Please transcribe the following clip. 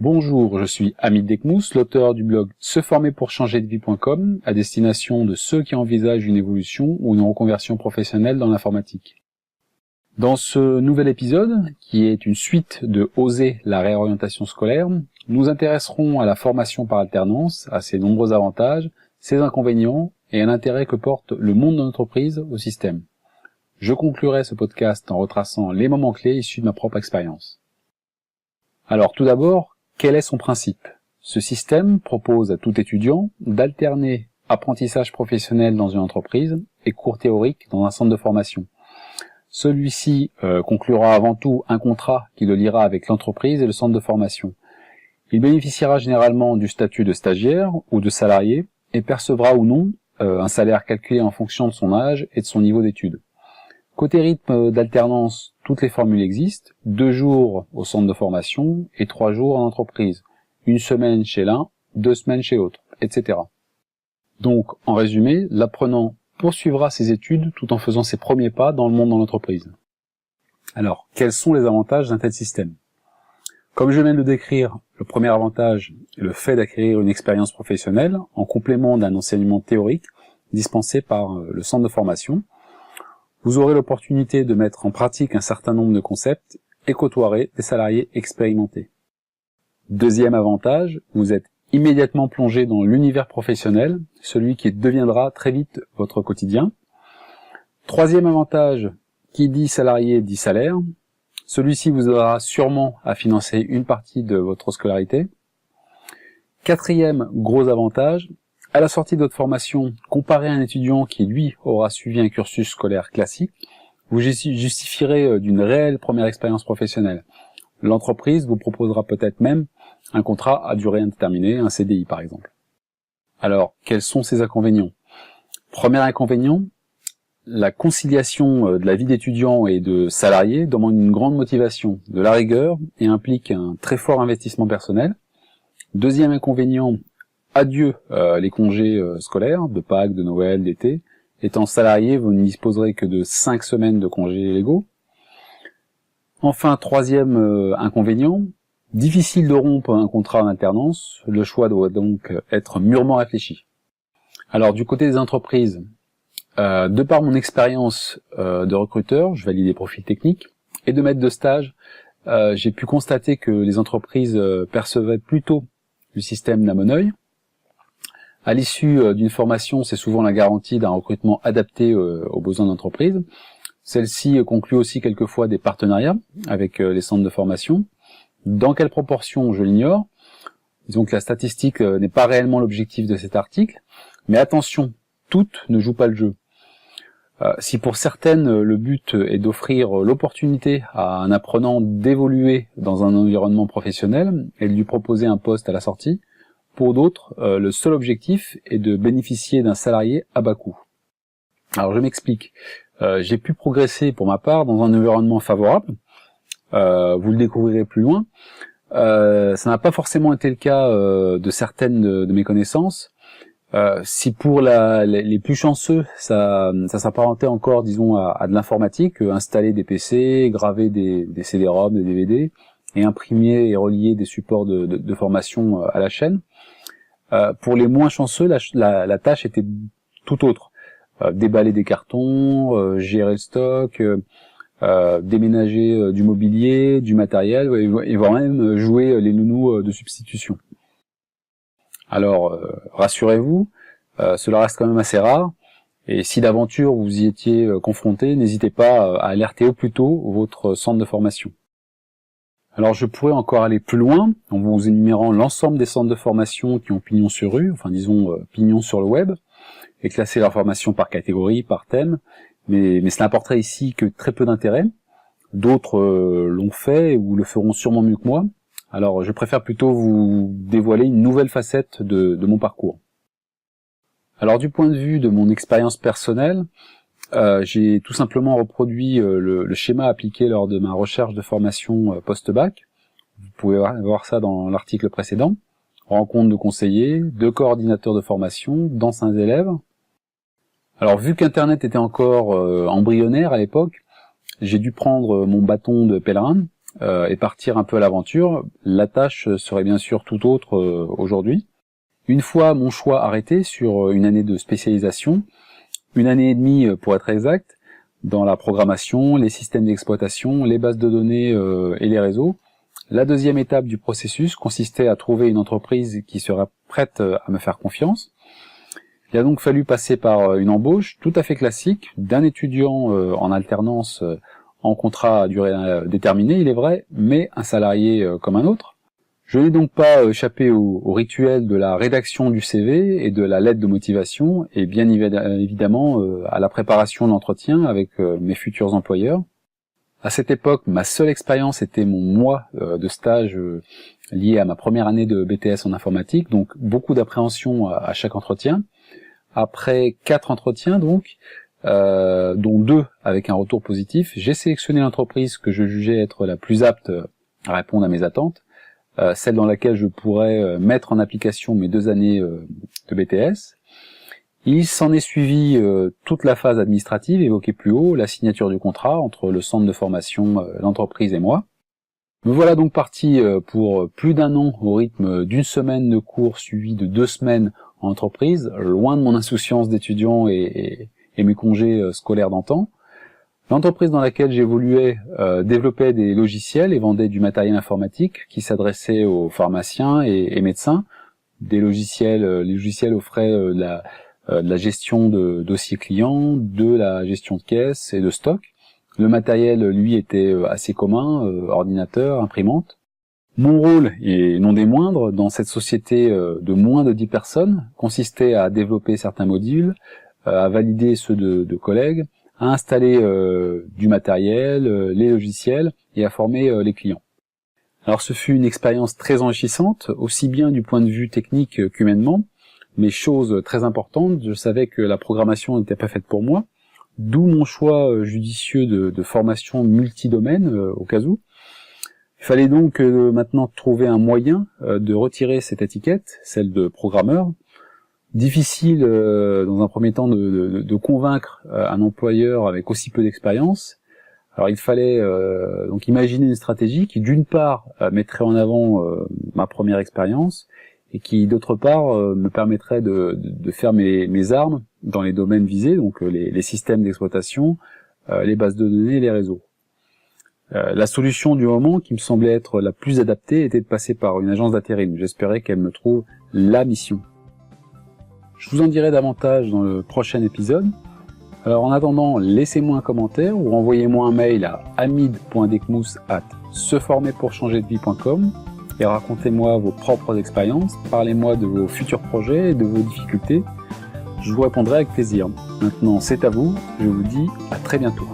Bonjour, je suis Hamid Dekmous, l'auteur du blog seformerpourchangerdevie.com à destination de ceux qui envisagent une évolution ou une reconversion professionnelle dans l'informatique. Dans ce nouvel épisode, qui est une suite de Oser la réorientation scolaire, nous intéresserons à la formation par alternance, à ses nombreux avantages, ses inconvénients et à l'intérêt que porte le monde de l'entreprise au système. Je conclurai ce podcast en retraçant les moments clés issus de ma propre expérience. Alors tout d'abord, quel est son principe? Ce système propose à tout étudiant d'alterner apprentissage professionnel dans une entreprise et cours théoriques dans un centre de formation. Celui-ci conclura avant tout un contrat qui le liera avec l'entreprise et le centre de formation. Il bénéficiera généralement du statut de stagiaire ou de salarié et percevra ou non un salaire calculé en fonction de son âge et de son niveau d'études. Côté rythme d'alternance, toutes les formules existent, 2 jours au centre de formation et 3 jours en entreprise, 1 semaine chez l'un, 2 semaines chez l'autre, etc. Donc, en résumé, l'apprenant poursuivra ses études tout en faisant ses premiers pas dans le monde de l'entreprise. Alors, quels sont les avantages d'un tel système? Comme je viens de le décrire, le premier avantage est le fait d'acquérir une expérience professionnelle en complément d'un enseignement théorique dispensé par le centre de formation. Vous aurez l'opportunité de mettre en pratique un certain nombre de concepts et côtoierez des salariés expérimentés. Deuxième avantage, vous êtes immédiatement plongé dans l'univers professionnel, celui qui deviendra très vite votre quotidien. Troisième avantage, qui dit salarié dit salaire. Celui-ci vous aidera sûrement à financer une partie de votre scolarité. Quatrième gros avantage, à la sortie de votre formation, comparé à un étudiant qui, lui, aura suivi un cursus scolaire classique, vous justifierez d'une réelle première expérience professionnelle. L'entreprise vous proposera peut-être même un contrat à durée indéterminée, un CDI par exemple. Alors, quels sont ces inconvénients? Premier inconvénient, la conciliation de la vie d'étudiant et de salarié demande une grande motivation, de la rigueur et implique un très fort investissement personnel. Deuxième inconvénient, adieu les congés scolaires, de Pâques, de Noël, d'été. Étant salarié, vous ne disposerez que de 5 semaines de congés légaux. Enfin, troisième inconvénient, difficile de rompre un contrat en alternance. Le choix doit donc être mûrement réfléchi. Alors, du côté des entreprises, de par mon expérience de recruteur, je valide des profils techniques, et de maître de stage, j'ai pu constater que les entreprises percevaient plutôt le système d'un bon œil. À l'issue d'une formation, c'est souvent la garantie d'un recrutement adapté aux besoins de l'entreprise. Celle-ci conclut aussi quelquefois des partenariats avec les centres de formation. Dans quelle proportion, je l'ignore. Disons que la statistique n'est pas réellement l'objectif de cet article. Mais attention, toutes ne jouent pas le jeu. Si pour certaines, le but est d'offrir l'opportunité à un apprenant d'évoluer dans un environnement professionnel et de lui proposer un poste à la sortie, pour d'autres, le seul objectif est de bénéficier d'un salarié à bas coût. Alors je m'explique. J'ai pu progresser pour ma part dans un environnement favorable. Vous le découvrirez plus loin. Ça n'a pas forcément été le cas de certaines de mes connaissances. Si pour les plus chanceux, ça s'apparentait encore, disons, à de l'informatique, installer des PC, graver des CD-ROM, des DVD, et imprimer et relier des supports de formation à la chaîne. Pour les moins chanceux, la tâche était tout autre. Déballer des cartons, gérer le stock, déménager du mobilier, du matériel, et voire même jouer les nounous de substitution. Alors, rassurez-vous, cela reste quand même assez rare, et si d'aventure vous y étiez confronté, n'hésitez pas à alerter au plus tôt votre centre de formation. Alors je pourrais encore aller plus loin, en vous énumérant l'ensemble des centres de formation qui ont pignon sur rue, enfin disons pignon sur le web, et classer leur formation par catégorie, par thème, mais cela n'apporterait ici que très peu d'intérêt. D'autres l'ont fait ou le feront sûrement mieux que moi. Alors je préfère plutôt vous dévoiler une nouvelle facette de mon parcours. Alors du point de vue de mon expérience personnelle, j'ai tout simplement reproduit le schéma appliqué lors de ma recherche de formation post-bac. Vous pouvez voir ça dans l'article précédent. Rencontre de conseillers, de coordinateurs de formation, d'anciens élèves. Alors vu qu'Internet était encore embryonnaire à l'époque, j'ai dû prendre mon bâton de pèlerin et partir un peu à l'aventure. La tâche serait bien sûr tout autre aujourd'hui. Une fois mon choix arrêté sur une année de spécialisation, 1 année et demie pour être exact, dans la programmation, les systèmes d'exploitation, les bases de données et les réseaux, la deuxième étape du processus consistait à trouver une entreprise qui serait prête à me faire confiance. Il a donc fallu passer par une embauche tout à fait classique d'un étudiant en alternance en contrat à durée déterminée, il est vrai, mais un salarié comme un autre. Je n'ai donc pas échappé au rituel de la rédaction du CV et de la lettre de motivation, et bien évidemment à la préparation d'entretien avec mes futurs employeurs. À cette époque, ma seule expérience était mon mois de stage lié à ma première année de BTS en informatique, donc beaucoup d'appréhension à chaque entretien. Après 4 entretiens donc, dont 2 avec un retour positif, j'ai sélectionné l'entreprise que je jugeais être la plus apte à répondre à mes attentes, celle dans laquelle je pourrais mettre en application mes 2 années de BTS. Il s'en est suivi toute la phase administrative évoquée plus haut, la signature du contrat entre le centre de formation, l'entreprise et moi. Me voilà donc parti pour plus d'1 an au rythme d'1 semaine de cours suivi de 2 semaines en entreprise, loin de mon insouciance d'étudiant et mes congés scolaires d'antan. L'entreprise dans laquelle j'évoluais développait des logiciels et vendait du matériel informatique qui s'adressait aux pharmaciens et médecins. Les logiciels offraient de la gestion de dossiers clients, de la gestion de caisse et de stock. Le matériel, lui, était assez commun, ordinateur, imprimante. Mon rôle, et non des moindres, dans cette société de moins de 10 personnes, consistait à développer certains modules, à valider ceux de collègues, à installer du matériel, les logiciels, et à former les clients. Alors ce fut une expérience très enrichissante, aussi bien du point de vue technique qu'humainement, mais chose très importante, je savais que la programmation n'était pas faite pour moi, d'où mon choix judicieux de formation multidomaine au cas où. Il fallait donc maintenant trouver un moyen de retirer cette étiquette, celle de programmeur. Difficile dans un premier temps de convaincre un employeur avec aussi peu d'expérience. Alors il fallait donc imaginer une stratégie qui d'une part mettrait en avant ma première expérience et qui d'autre part me permettrait de faire mes armes dans les domaines visés, donc les systèmes d'exploitation, les bases de données et les réseaux. La solution du moment qui me semblait être la plus adaptée était de passer par une agence d'intérim. J'espérais qu'elle me trouve la mission. Je vous en dirai davantage dans le prochain épisode. Alors en attendant, laissez-moi un commentaire ou envoyez-moi un mail à hamid.dekmous@seformerpourchangerdevie.com et racontez-moi vos propres expériences, parlez-moi de vos futurs projets et de vos difficultés. Je vous répondrai avec plaisir. Maintenant, c'est à vous, je vous dis à très bientôt.